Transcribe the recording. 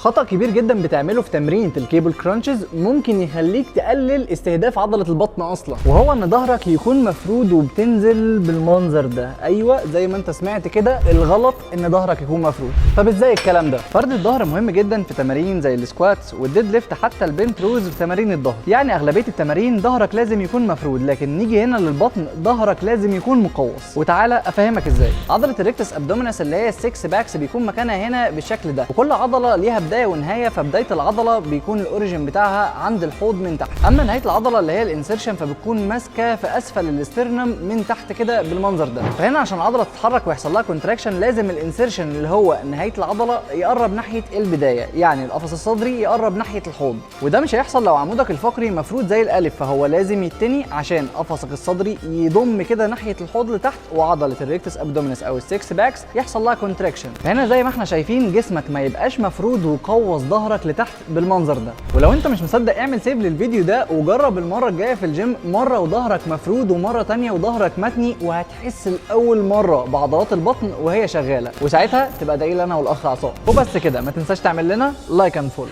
خطأ كبير جدا بتعمله في تمرينة الكيبل كرانشز ممكن يخليك تقلل استهداف عضلة البطن اصلا، وهو ان ظهرك يكون مفرود وبتنزل بالمنظر ده. ايوه زي ما انت سمعت كده، الغلط ان ظهرك يكون مفرود. طب ازاي الكلام ده؟ فرد الظهر مهم جدا في تمارين زي السكواتس والديد ليفت، حتى البنت روز في تمارين الظهر. يعني اغلبية التمارين ظهرك لازم يكون مفرود، لكن نيجي هنا للبطن ظهرك لازم يكون مقوس. وتعالى افهمك ازاي. عضلة الريكتس ابدومينس اللي هي السكس باكس بيكون مكانها هنا بالشكل ده، وكل عضلة ليها بداية ونهاية. فبداية العضلة بيكون الاوريجين بتاعها عند الحوض من تحت، اما نهاية العضلة اللي هي الانسيرشن فبتكون ماسكة في اسفل الاسترنم من تحت كده بالمنظر ده. فهنا عشان العضلة تتحرك ويحصل لها كونتراكشن لازم الانسيرشن اللي هو نهاية العضلة يقرب ناحية البداية، يعني القفص الصدري يقرب ناحية الحوض. وده مش هيحصل لو عمودك الفقري مفرود زي الالف، فهو لازم يتني عشان قفصك الصدري يضم كده ناحية الحوض لتحت، وعضلة الريكتس ابدومينس او السكس باكس يحصل لها كونتراكشن. فهنا زي ما احنا شايفين جسمك ما يبقاش مفرود وقوس ظهرك لتحت بالمنظر ده. ولو انت مش مصدق اعمل سيف للفيديو ده وجرب المره الجايه في الجيم، مره وظهرك مفرود ومره تانية وظهرك متني، وهتحس لاول مره بعضلات البطن وهي شغاله، وساعتها تبقى ادعي لي انا والاخ عصام. وبس كده، ما تنساش تعمل لنا لايك اند فولو.